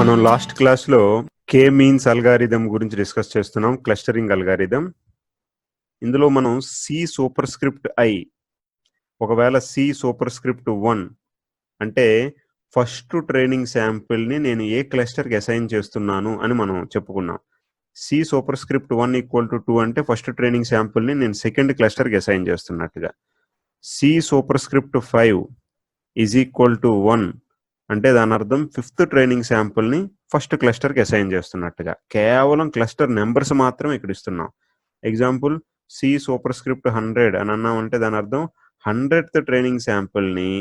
మనం లాస్ట్ క్లాస్లో కే means algorithm గురించి డిస్కస్ చేస్తున్నాం, క్లస్టరింగ్ అల్గారిథం. ఇందులో మనం సి సూపర్ స్క్రిప్ట్ ఐ, ఒకవేళ సి సూపర్ స్క్రిప్ట్ 1 అంటే ఫస్ట్ ట్రైనింగ్ శాంపిల్ని నేను ఏ క్లస్టర్కి అసైన్ చేస్తున్నాను అని మనం చెప్పుకున్నాం. C super script 1 equal to 2 అంటే ఫస్ట్ ట్రైనింగ్ శాంపిల్ని నేను సెకండ్ క్లస్టర్కి అసైన్ చేస్తున్నట్టుగా. C super script 5 is equal to 1 అంటే దాని అర్థం ఫిఫ్త్ ట్రైనింగ్ శాంపుల్ని ఫస్ట్ క్లస్టర్కి అసైన్ చేస్తున్నట్టుగా. కేవలం క్లస్టర్ నెంబర్స్ మాత్రమే ఇక్కడ ఇస్తున్నాం. ఎగ్జాంపుల్ సి సూపర్ స్క్రిప్ట్ 100 అని అన్నామంటే దాని అర్థం 100th ట్రైనింగ్ శాంపుల్ని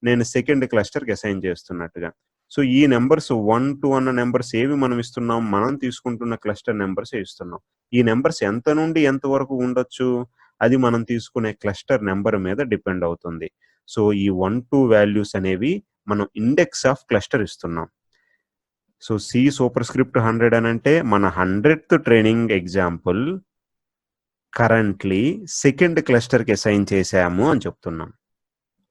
నేను సెకండ్ క్లస్టర్కి అసైన్ చేస్తున్నట్టుగా. సో ఈ నెంబర్స్ 1, 2 అన్న నెంబర్స్ ఏవి మనం ఇస్తున్నాం? మనం తీసుకుంటున్న క్లస్టర్ నెంబర్స్ ఇస్తున్నాం. ఈ నెంబర్స్ ఎంత నుండి ఎంత వరకు ఉండొచ్చు? అది మనం తీసుకునే క్లస్టర్ నెంబర్ మీద డిపెండ్ అవుతుంది. సో ఈ 1, 2 వాల్యూస్ అనేవి మనం ఇండెక్స్ ఆఫ్ క్లస్టర్ ఇస్తున్నాం. సో సి సూపర్ స్క్రిప్ట్ 100 అని అంటే మన 100th training example currently second క్లస్టర్కి అసైన్ చేశాము అని చెప్తున్నాం.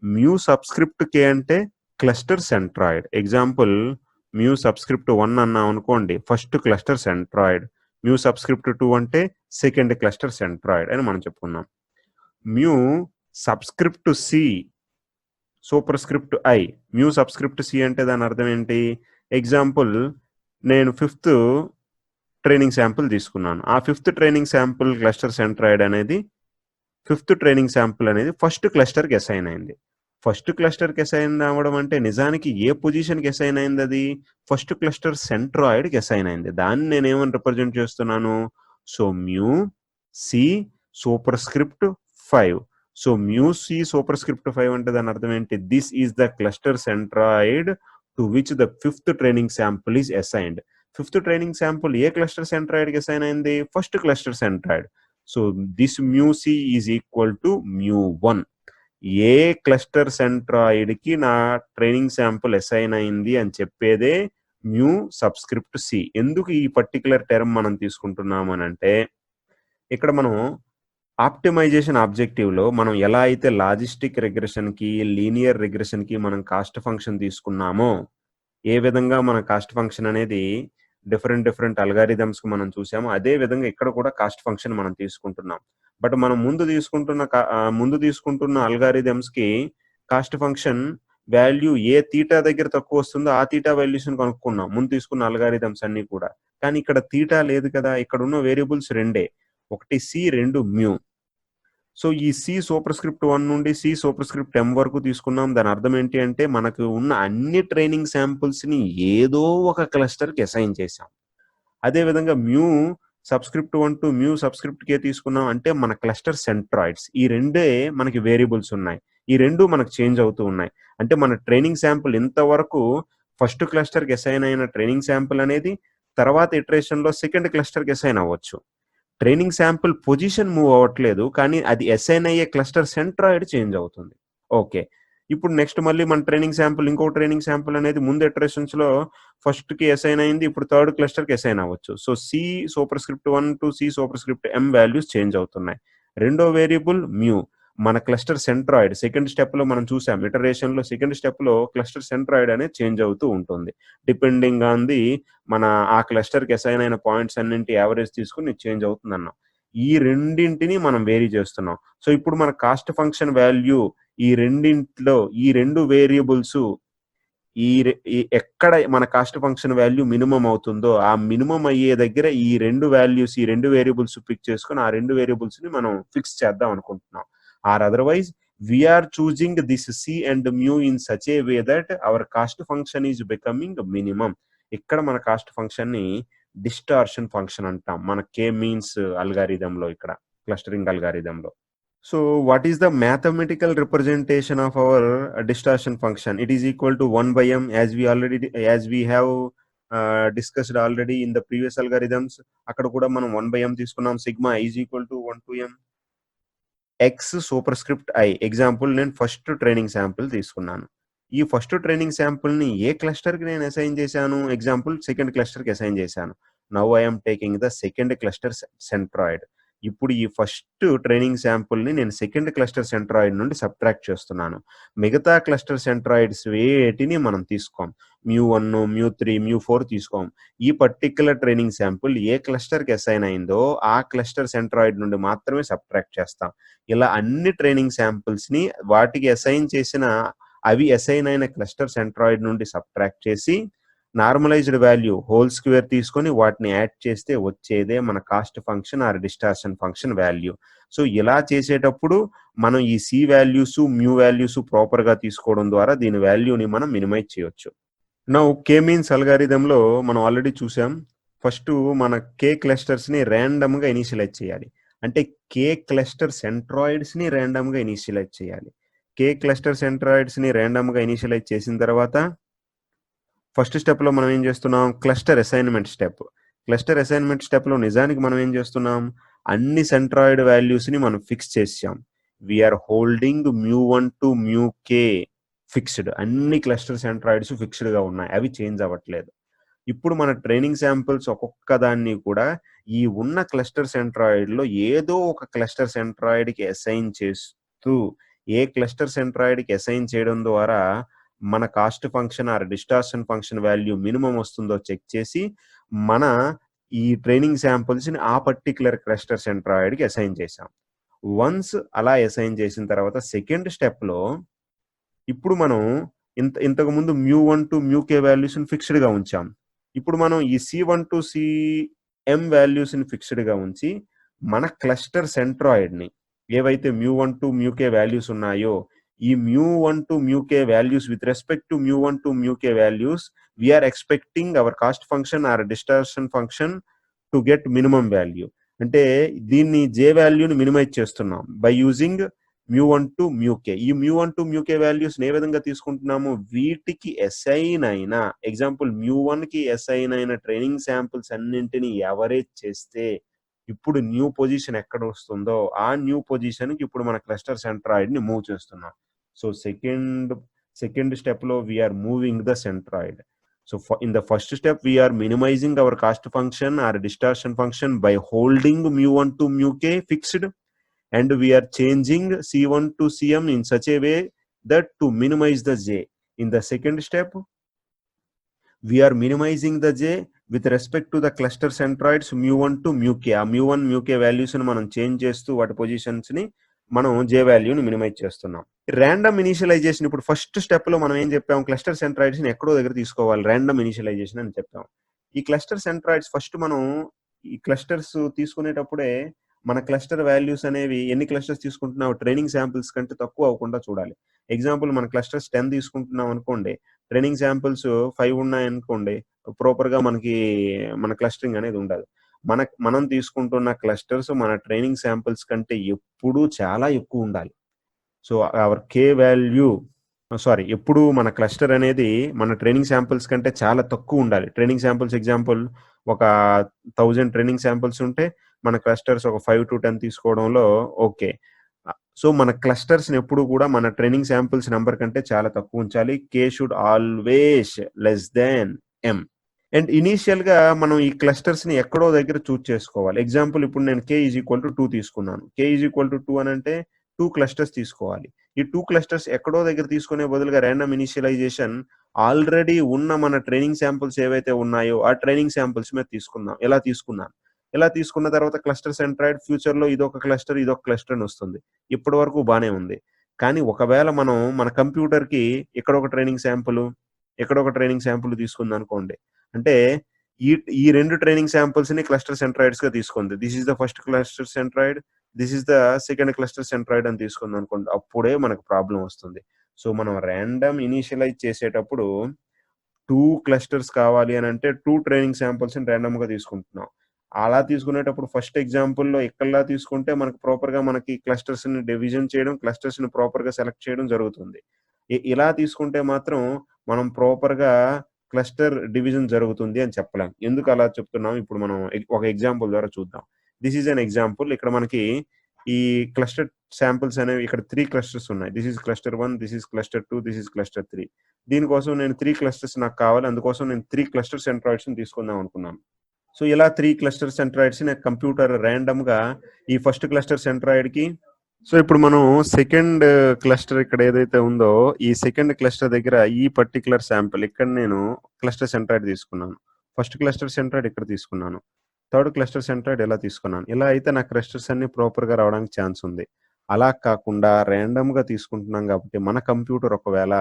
మ్యూ సబ్స్క్రిప్ట్ కే అంటే cluster centroid. Example mu subscript 1 అన్నాం అనుకోండి, first cluster centroid. Mu subscript 2 అంటే సెకండ్ క్లస్టర్ సెంట్రాయిడ్ అని మనం చెప్పుకున్నాం. Mu subscript C super script I, mu subscript C అంటే దాని అర్థం ఏంటి? ఎగ్జాంపుల్ నేను ఫిఫ్త్ ట్రైనింగ్ శాంపుల్ తీసుకున్నాను. ఆ fifth training sample cluster centroid అనేది ఫిఫ్త్ ట్రైనింగ్ శాంపుల్ అనేది ఫస్ట్ క్లస్టర్కి అసైన్ అయింది. ఫస్ట్ క్లస్టర్కి అసైన్ అవ్వడం అంటే నిజానికి ఏ పొజిషన్కి అసైన్ అయింది? అది ఫస్ట్ క్లస్టర్ సెంట్రాయిడ్కి అసైన్ అయింది. దాన్ని నేను ఏమని రిప్రజెంట్ చేస్తున్నాను? So mu C super script 5. So mu C super script 5 అంటే దాని అర్థం ఏంటి? This is the cluster centroid to which the fifth training sample is assigned. Fifth training sample ఏ క్లస్టర్ సెంట్రాయిడ్కి అసైన్ అయింది? First cluster centroid. So this mu C is equal to mu 1. ఏ cluster సెంట్రాయిడ్కి నా ట్రైనింగ్ శాంపుల్ అసైన్ అయింది అని చెప్పేదే mu subscript C. ఎందుకు ఈ పర్టికులర్ టర్మ్ మనం తీసుకుంటున్నాం అని అంటే, ఇక్కడ మనం ఆప్టిమైజేషన్ ఆబ్జెక్టివ్లో మనం ఎలా అయితే లాజిస్టిక్ రిగ్రెషన్కి, లీనియర్ రిగ్రెషన్కి మనం కాస్ట్ ఫంక్షన్ తీసుకున్నామో, ఏ విధంగా మన కాస్ట్ ఫంక్షన్ అనేది డిఫరెంట్ అల్గారిథమ్స్కి మనం చూసామో, అదే విధంగా ఇక్కడ కూడా కాస్ట్ ఫంక్షన్ మనం తీసుకుంటున్నాం. బట్ మనం ముందు తీసుకుంటున్న అల్గారిథమ్స్కి కాస్ట్ ఫంక్షన్ వాల్యూ ఏ తీటా దగ్గర తక్కువ వస్తుందో ఆ తీటా వాల్యూస్ని కనుక్కున్నాం ముందు తీసుకున్న అల్గారిథమ్స్ అన్ని కూడా. కానీ ఇక్కడ తీటా లేదు కదా, ఇక్కడ ఉన్న వేరియబుల్స్ రెండే, ఒకటి సి, 2 మ్యూ. సో ఈ సి సూపర్ స్క్రిప్ట్ 1 నుండి సి సూపర్ స్క్రిప్ట్ m వరకు తీసుకున్నాం. దాని అర్థం ఏంటి అంటే మనకు ఉన్న అన్ని ట్రైనింగ్ శాంపుల్స్ని ఏదో ఒక క్లస్టర్కి అసైన్ చేసాం. అదేవిధంగా mu subscript 1 to mu subscript K తీసుకున్నాం అంటే మన క్లస్టర్ సెంట్రాయిడ్స్ ఈ రెండే మనకి వేరియబుల్స్ ఉన్నాయి. ఈ రెండు మనకు చేంజ్ అవుతూ ఉన్నాయి. అంటే మన ట్రైనింగ్ శాంపుల్ ఇంతవరకు ఫస్ట్ క్లస్టర్కి అసైన్ అయిన ట్రైనింగ్ శాంపుల్ అనేది తర్వాత ఇటరేషన్లో సెకండ్ క్లస్టర్కి అసైన్ అవ్వచ్చు. ట్రైనింగ్ శాంపుల్ పొజిషన్ మూవ్ అవ్వట్లేదు, కానీ అది అసైన్ అయ్యే క్లస్టర్ సెంట్రాయిడ్ చేంజ్ అవుతుంది. ఓకే, ఇప్పుడు నెక్స్ట్ మళ్ళీ మన ట్రైనింగ్ శాంపుల్, ఇంకో ట్రైనింగ్ శాంపుల్ అనేది ముందు ఇటరేషన్స్లో ఫస్ట్కి అసైన్ అయింది, ఇప్పుడు థర్డ్ క్లస్టర్కి అసైన్ అవ్వచ్చు. So C super script 1 to C super script m values change అవుతున్నాయి. రెండో వేరియబుల్ మ్యూ, మన క్లస్టర్ సెంట్రాయిడ్ సెకండ్ స్టెప్లో మనం చూసాం, ఇటరేషన్లో సెకండ్ స్టెప్లో క్లస్టర్ సెంట్రాయిడ్ అనేది చేంజ్ అవుతూ ఉంటుంది. డిపెండింగ్ ఆన్ ది మన ఆ క్లస్టర్కి అసైన్ అయిన పాయింట్స్ అన్నింటి యావరేజ్ తీసుకుని చేంజ్ అవుతుంది అన్నాం. ఈ రెండింటిని మనం వేరీ చేస్తున్నాం. సో ఇప్పుడు మన కాస్ట్ ఫంక్షన్ వాల్యూ ఈ రెండింటిలో ఈ రెండు వేరియబుల్స్ ఎక్కడ మన కాస్ట్ ఫంక్షన్ వాల్యూ మినిమం అవుతుందో ఆ మినిమం అయ్యే దగ్గర ఈ రెండు వాల్యూస్, ఈ రెండు వేరియబుల్స్ పిక్ చేసుకుని ఆ రెండు వేరియబుల్స్ ని మనం ఫిక్స్ చేద్దాం అనుకుంటున్నాం. Or otherwise we're choosing this C and mu in such a way that our cost function is becoming minimum. ఇక్కడ మన కాస్ట్ ఫంక్షన్ ని డిస్టార్షన్ ఫంక్షన్ అంటాం మన కే మీన్స్ అల్గారిథంలో, ఇక్కడ క్లస్టరింగ్ అల్గారిథంలో. So what is the mathematical representation of our distortion function? It is equal to 1 by m, as we have discussed already in the previous algorithms. అక్కడ కూడా మనం 1 by m తీసుకున్నాం. Sigma is equal to 1 to m x super script i. Example నేను first training sample తీసుకున్నాను. ఈ first training శాంపుల్ని ఏ క్లస్టర్కి నేను assign చేశాను? Example second క్లస్టర్కి అసైన్ చేశాను. Now I'm taking the second cluster centroid. ఇప్పుడు ఈ ఫస్ట్ ట్రైనింగ్ శాంపుల్‌ని నేను సెకండ్ క్లస్టర్ సెంట్రాయిడ్ నుండి సబ్ట్రాక్ట్ చేస్తున్నాను. మిగతా క్లస్టర్ సెంట్రాయిడ్స్ వేటిని మనం తీసుకోం. మ్యూ1, మ్యూ3, మ్యూ4 తీసుకోం. ఈ పర్టిక్యులర్ ట్రైనింగ్ శాంపుల్ ఏ క్లస్టర్‌కి అసైన్ అయిందో ఆ క్లస్టర్ సెంట్రాయిడ్ నుండి మాత్రమే సబ్ట్రాక్ట్ చేస్తాం. ఇలా అన్ని ట్రైనింగ్ శాంపుల్స్‌ని వాటికి అసైన్ చేసిన అవి అసైన్ అయిన క్లస్టర్ సెంట్రాయిడ్ నుండి సబ్ట్రాక్ట్ చేసి నార్మలైజ్డ్ వాల్యూ హోల్ స్క్వేర్ తీసుకొని వాటిని యాడ్ చేస్తే వచ్చేదే మన cost function or distortion function value. So ఇలా చేసేటప్పుడు మనం ఈ సి వాల్యూస్, మ్యూ వాల్యూస్ ప్రాపర్‌గా తీసుకోవడం ద్వారా దీని వాల్యూని మనం మినిమైజ్ చేయొచ్చు. నౌ కే మీన్స్ అల్గారిథంలో మనం ఆల్రెడీ చూసాం. ఫస్ట్ మన కే క్లస్టర్స్‌ని ర్యాండమ్‌గా ఇనిషియలైజ్ చేయాలి. అంటే కే క్లస్టర్ సెంట్రాయిడ్స్‌ని ర్యాండమ్‌గా ఇనిషియలైజ్ చేయాలి. కే క్లస్టర్ సెంట్రాయిడ్స్‌ని ర్యాండమ్‌గా ఇనిషియలైజ్ చేసిన తర్వాత ఫస్ట్ స్టెప్‌లో మనం ఏం చేస్తున్నాం? Cluster assignment step. Cluster assignment స్టెప్‌లో నిజానికి మనం ఏం చేస్తున్నాం? అన్ని సెంట్రాయిడ్ వాల్యూస్‌ని మనం ఫిక్స్ చేసాం. We are holding mu one to mu K fixed. అన్ని క్లస్టర్ సెంట్రాయిడ్స్ ఫిక్స్డ్‌గా ఉన్నాయి. అవి చేంజ్ అవ్వట్లేదు. ఇప్పుడు మన ట్రైనింగ్ శాంపిల్స్ ఒక్కొక్క దాన్ని కూడా ఈ ఉన్న క్లస్టర్ సెంట్రాయిడ్‌లో ఏదో ఒక క్లస్టర్ సెంట్రాయిడ్‌కి అసైన్ చేస్తూ ఏ క్లస్టర్ సెంట్రాయిడ్‌కి అసైన్ చేయడం ద్వారా మన cost function or distortion function value minimum వస్తుందో చెక్ చేసి మన ఈ ట్రైనింగ్ శాంపిల్స్‌ని ఆ పర్టిక్యులర్ క్లస్టర్ సెంట్రాయిడ్‌కి అసైన్ చేసాం. వన్స్ అలా అసైన్ చేసిన తర్వాత సెకండ్ స్టెప్‌లో ఇప్పుడు మనం ఇంతకుముందు మ్యూ1 టు మ్యూకే వాల్యూస్‌ని ఫిక్స్డ్‌గా ఉంచాం. ఇప్పుడు మనం ఈ సి1 టు సిఎం వాల్యూస్‌ని ఫిక్స్డ్‌గా ఉంచి మన క్లస్టర్ సెంట్రాయిడ్‌ని ఏవైతే మ్యూ1 టు మ్యూకే వాల్యూస్ ఉన్నాయో ఈ mu one to mu K values with respect to mu one to mu K values we are expecting our cost function or distortion function to get minimum value. అంటే దీన్ని జే వాల్యూని minimise చేస్తున్నాం by using mu one to mu K. ఈ mu one to mu K values ఏ విధంగా తీసుకుంటున్నాము? వీటికి assign అయిన ఎగ్జాంపుల్ మ్యూ1కి అసైన్ అయిన ట్రైనింగ్ శాంపిల్స్ అన్నింటినీ ఎవరేజ్ చేస్తే ఇప్పుడు న్యూ పొజిషన్ ఎక్కడ వస్తుందో ఆ న్యూ పొజిషన్కి ఇప్పుడు మన క్లస్టర్ సెంట్రాయిడ్ని మూవ్ చేస్తున్నాం. సో సెకండ్ స్టెప్లో we're moving the centroid. So in the first step, we are minimizing our cost function or distortion function by holding mu1 to μk fixed, and we are changing c1 to cm in such a way that to minimize the j. In the second step, we are minimizing the j with respect to the cluster centroids mu1 to μk. ఆ mu1 μk values ని మనం change చేస్తూ వాటి positions ని మనం j వాల్యూని minimise చేస్తున్నాం. Random initialisation ఇప్పుడు ఫస్ట్ స్టెప్ లో మనం ఏం చెప్పాం? క్లస్టర్ సెంట్రాయిడ్స్ ని ఎక్కడో దగ్గర తీసుకోవాలి, ర్యాండమ్ ఇనిషియలైజేషన్ అని చెప్పాం. ఈ క్లస్టర్ సెంట్రాయిడ్స్ ఫస్ట్ మనం ఈ క్లస్టర్స్ తీసుకునేటప్పుడే మన క్లస్టర్ వాల్యూస్ అనేవి ఎన్ని క్లస్టర్స్ తీసుకుంటున్నాం ట్రైనింగ్ శాంపిల్స్ కంటే తక్కువ అవ్వకుండా చూడాలి. ఎగ్జాంపుల్ మన క్లస్టర్స్ 10 తీసుకుంటున్నాం అనుకోండి, ట్రైనింగ్ శాంపిల్స్ 5 ఉన్నాయనుకోండి, ప్రాపర్గా మనకి మన క్లస్టరింగ్ అనేది ఉండదు. మనం తీసుకుంటున్న క్లస్టర్స్ మన ట్రైనింగ్ శాంపిల్స్ కంటే ఎప్పుడూ చాలా ఎక్కువ ఉండాలి. సో అవర్ కే వాల్యూ ఎప్పుడు మన క్లస్టర్ అనేది మన ట్రైనింగ్ శాంపిల్స్ కంటే చాలా తక్కువ ఉండాలి. ట్రైనింగ్ శాంపిల్స్ ఎగ్జాంపుల్ ఒక 1000 ట్రైనింగ్ శాంపిల్స్ ఉంటే మన క్లస్టర్స్ ఒక 5-10 తీసుకోవడంలో ఓకే. సో మన క్లస్టర్స్ని ఎప్పుడు కూడా మన ట్రైనింగ్ శాంపిల్స్ నెంబర్ కంటే చాలా తక్కువ ఉంచాలి. K should always less than M. And ఇనీషియల్గా మనం ఈ క్లస్టర్స్ని ఎక్కడో దగ్గర చూజ్ చేసుకోవాలి. ఎగ్జాంపుల్ ఇప్పుడు నేను కే ఈజ్ ఈక్వల్ టు 2 తీసుకున్నాను. కే ఈజ్ ఈక్వల్ టు 2 అని అంటే 2 క్లస్టర్స్ తీసుకోవాలి. ఈ 2 క్లస్టర్స్ ఎక్కడో దగ్గర తీసుకునే బదులుగా ర్యాండమ్ ఇనిషియలైజేషన్ ఆల్రెడీ ఉన్న మన ట్రైనింగ్ శాంపిల్స్ ఏవైతే ఉన్నాయో ఆ ట్రైనింగ్ శాంపిల్స్ మీద తీసుకున్నాం. ఇలా తీసుకున్న తర్వాత క్లస్టర్ సెంట్రాయిడ్ ఫ్యూచర్లో ఇదొక క్లస్టర్ అని వస్తుంది. ఇప్పటి వరకు బాగానే ఉంది. కానీ ఒకవేళ మనం మన కంప్యూటర్కి ఎక్కడొక ట్రైనింగ్ శాంపుల్ తీసుకుంది అనుకోండి, అంటే ఈ 2 ట్రైనింగ్ శాంపిల్స్ ని క్లస్టర్ సెంట్రాయిడ్స్ గా తీసుకుంది. This is the first cluster centroid, this is the second cluster centroid అని తీసుకుంది అనుకోండి, అప్పుడే మనకు ప్రాబ్లం వస్తుంది. సో మనం ర్యాండమ్ ఇనిషియలైజ్ చేసేటప్పుడు 2 క్లస్టర్స్ కావాలి అని అంటే 2 ట్రైనింగ్ శాంపిల్స్ ని ర్యాండమ్ గా తీసుకుంటున్నాం. అలా తీసుకునేటప్పుడు ఫస్ట్ ఎగ్జాంపుల్లో ఎక్కడలా తీసుకుంటే మనకు ప్రాపర్ గా మనకి క్లస్టర్స్ ని డివిజన్ చేయడం, క్లస్టర్స్ ని ప్రాపర్ గా సెలెక్ట్ చేయడం జరుగుతుంది. ఇలా తీసుకుంటే మాత్రం మనం ప్రాపర్ గా క్లస్టర్ డివిజన్ జరుగుతుంది అని చెప్పలేం. ఎందుకు అలా చెప్తున్నాం ఇప్పుడు మనం ఒక ఎగ్జాంపుల్ ద్వారా చూద్దాం. This is an example. ఇక్కడ మనకి ఈ క్లస్టర్ శాంపిల్స్ అనేవి ఇక్కడ 3 క్లస్టర్స్ ఉన్నాయి. This is cluster 1, this is cluster 2, this is cluster 3. దీనికోసం నేను 3 క్లస్టర్స్ నాకు కావాలి. అందుకోసం నేను 3 క్లస్టర్ సెంట్రాయిడ్స్ ని తీసుకుందాం అనుకున్నాను. సో ఇలా 3 క్లస్టర్ సెంట్రాయిడ్స్‌ని కంప్యూటర్ ర్యాండమ్‌గా ఈ ఫస్ట్ క్లస్టర్ సెంట్రాయిడ్‌కి సో ఇప్పుడు మనం సెకండ్ క్లస్టర్ ఇక్కడ ఏదైతే ఉందో ఈ సెకండ్ క్లస్టర్ దగ్గర ఈ పర్టిక్యులర్ శాంపిల్ ఇక్కడ నేను క్లస్టర్ సెంట్రాయిడ్ తీసుకున్నాను. ఫస్ట్ క్లస్టర్ సెంట్రాయిడ్ ఇక్కడ తీసుకున్నాను. థర్డ్ క్లస్టర్ సెంట్రాయిడ్ ఇలా తీసుకున్నాను. ఇలా అయితే నా క్లస్టర్స్ అన్ని ప్రాపర్‌గా రావడానికి ఛాన్స్ ఉంది. అలా కాకుండా ర్యాండమ్‌గా తీసుకుంటున్నాం కాబట్టి మన కంప్యూటర్ ఒకవేళ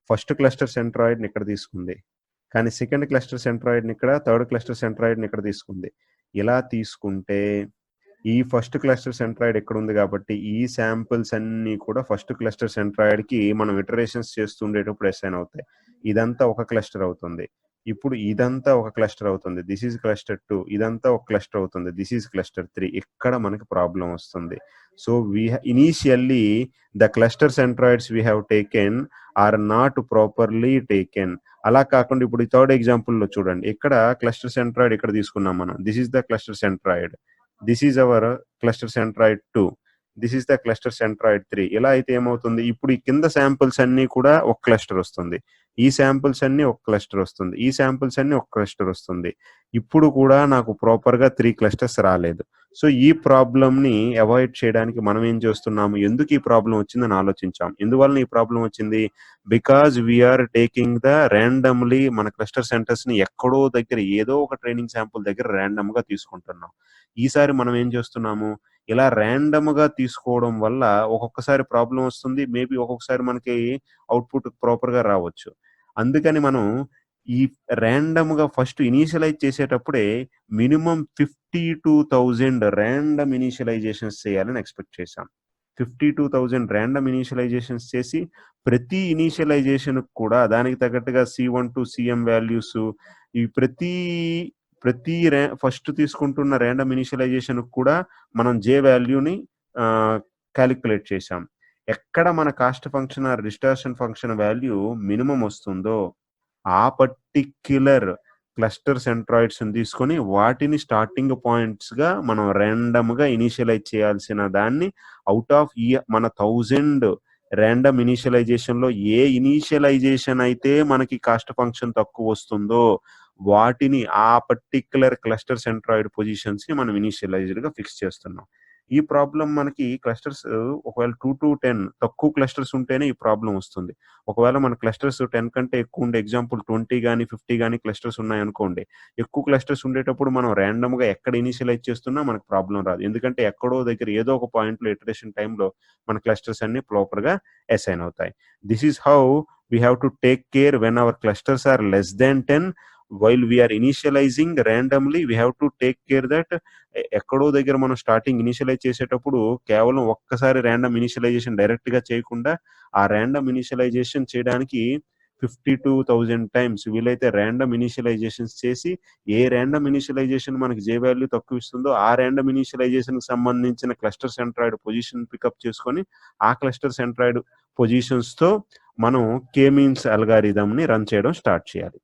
ఫస్ట్ క్లస్టర్ సెంట్రాయిడ్‌ని ఇక్కడ తీసుకుంది. కానీ సెకండ్ క్లస్టర్ సెంట్రాయిడ్‌ని ఇక్కడ, థర్డ్ క్లస్టర్ సెంట్రాయిడ్‌ని ఇక్కడ తీసుకుంది. ఇలా తీసుకుంటే ఈ ఫస్ట్ క్లస్టర్ సెంట్రాయిడ్ ఇక్కడ ఉంది కాబట్టి ఈ శాంపిల్స్ అన్నీ కూడా ఫస్ట్ క్లస్టర్ సెంట్రాయిడ్‌కి మనం ఇటరేషన్స్ చేస్తుండేటప్పుడు అసైన్ అవుతాయి. ఇదంతా ఒక క్లస్టర్ అవుతుంది. ఇప్పుడు ఇదంతా ఒక క్లస్టర్ అవుతుంది. This is cluster 2. ఇదంతా ఒక క్లస్టర్ అవుతుంది. This is cluster 3. ఇక్కడ మనకి ప్రాబ్లమ్ వస్తుంది. So initially the cluster centroids we have taken are not properly taken. అలా కాకుండా ఇప్పుడు ఈ థర్డ్ ఎగ్జాంపుల్‌లో చూడండి. ఇక్కడ క్లస్టర్ సెంట్రాయిడ్ ఇక్కడ తీసుకున్నాం మనం. This is the cluster centroid. This is our cluster centroid 2. This is the cluster centroid 3. ఇలా అయితే ఏమవుతుంది? ఇప్పుడు ఈ కింద శాంపిల్స్ అన్నీ కూడా ఒక క్లస్టర్ వస్తుంది. ఈ శాంపిల్స్ అన్నీ ఒక క్లస్టర్ వస్తుంది. ఈ శాంపిల్స్ అన్నీ ఒక క్లస్టర్ వస్తుంది. ఇప్పుడు కూడా నాకు ప్రాపర్‌గా 3 క్లస్టర్స్ రాలేదు. సో ఈ ప్రాబ్లమ్‌ని అవాయిడ్ చేయడానికి మనం ఏం చేస్తున్నాము? ఎందుకు ఈ ప్రాబ్లమ్ వచ్చిందని ఆలోచించాం. ఎందువలన ఈ ప్రాబ్లమ్ వచ్చింది? Because we are taking the randomly మన క్లస్టర్ సెంటర్స్‌ని ఎక్కడో దగ్గర ఏదో ఒక ట్రైనింగ్ శాంపుల్ దగ్గర ర్యాండమ్‌గా తీసుకుంటున్నాం. ఈసారి మనం ఏం చేస్తున్నాము? ఇలా ర్యాండమ్‌గా తీసుకోవడం వల్ల ఒక్కొక్కసారి ప్రాబ్లమ్ వస్తుంది. మేబీ ఒక్కొక్కసారి మనకి అవుట్‌పుట్ ప్రాపర్‌గా రావచ్చు. అందుకని మనం ఈ ర్యాండమ్‌గా ఫస్ట్ ఇనీషియలైజ్ చేసేటప్పుడే మినిమమ్ 52,000 ర్యాండమ్ ఇనీషియలైజేషన్స్ చేయాలని ఎక్స్‌పెక్ట్ చేశాం. 52,000 ర్యాండమ్ ఇనీషియలైజేషన్స్ చేసి ప్రతి ఇనీషియలైజేషన్‌కి కూడా దానికి తగ్గట్టుగా C1 టు CM వాల్యూస్ ఈ ప్రతి ఫస్ట్ తీసుకుంటున్న ర్యాండమ్ ఇనీషియలైజేషన్‌కి కూడా మనం జే వాల్యూని కాలిక్యులేట్ చేశాం. ఎక్కడ మన cost function or distortion function value minimum వస్తుందో ఆ పర్టిక్యులర్ క్లస్టర్ సెంట్రాయిడ్స్‌ని తీసుకొని వాటిని స్టార్టింగ్ పాయింట్స్‌గా మనం ర్యాండమ్‌గా ఇనీషియలైజ్ చేయాల్సిన దాన్ని ఔట్ ఆఫ్ మన 1000 ర్యాండమ్ ఇనీషియలైజేషన్‌లో ఏ ఇనీషియలైజేషన్ అయితే మనకి కాస్ట్ ఫంక్షన్ తక్కువ వస్తుందో వాటిని ఆ పర్టిక్యులర్ క్లస్టర్ సెంట్రాయిడ్ పొజిషన్స్‌ని మనం ఇనీషియలైజ్డ్‌గా ఫిక్స్ చేస్తున్నాం. ఈ ప్రాబ్లమ్ మనకి క్లస్టర్స్ ఒకవేళ 2-10 తక్కువ క్లస్టర్స్ ఉంటేనే ఈ ప్రాబ్లమ్ వస్తుంది. ఒకవేళ మన క్లస్టర్స్ 10 కంటే ఎక్కువ ఉండే ఎగ్జాంపుల్ 20 గాని, 50 గాని క్లస్టర్స్ ఉన్నాయనుకోండి. ఎక్కువ క్లస్టర్స్ ఉండేటప్పుడు మనం ర్యాండమ్‌గా ఎక్కడ ఇనీషియలైజ్ చేస్తున్నా మనకు ప్రాబ్లమ్ రాదు. ఎందుకంటే ఎక్కడో దగ్గర ఏదో ఒక పాయింట్‌లో ఇటరేషన్ టైమ్‌లో మన క్లస్టర్స్ అన్నీ ప్రాపర్‌గా అసైన్ అవుతాయి. This is how we have to take care when our clusters are less than 10 while we are initialising randomly we have to take care that ఎక్కడో దగ్గర మనం స్టార్టింగ్ ఇనీషియలైజ్ చేసేటప్పుడు కేవలం ఒక్కసారి ర్యాండమ్ ఇనీషియలైజేషన్ డైరెక్ట్‌గా చేయకుండా ఆ ర్యాండమ్ ఇనీషియలైజేషన్ చేయడానికి 52,000 టైమ్స్ వీలైతే ర్యాండమ్ ఇనీషియలైజేషన్స్ చేసి ఏ ర్యాండమ్ ఇనీషియలైజేషన్ మనకి జే వాల్యూ తక్కువ ఇస్తుందో ఆ ర్యాండమ్ ఇనీషియలైజేషన్‌కి సంబంధించిన క్లస్టర్ సెంట్రాయిడ్ పొజిషన్ పికప్ చేసుకొని ఆ క్లస్టర్ సెంట్రాయిడ్ పొజిషన్స్‌తో మనం కే మీన్స్ అల్గారిథమ్‌ని రన్ చేయడం స్టార్ట్ చేయాలి.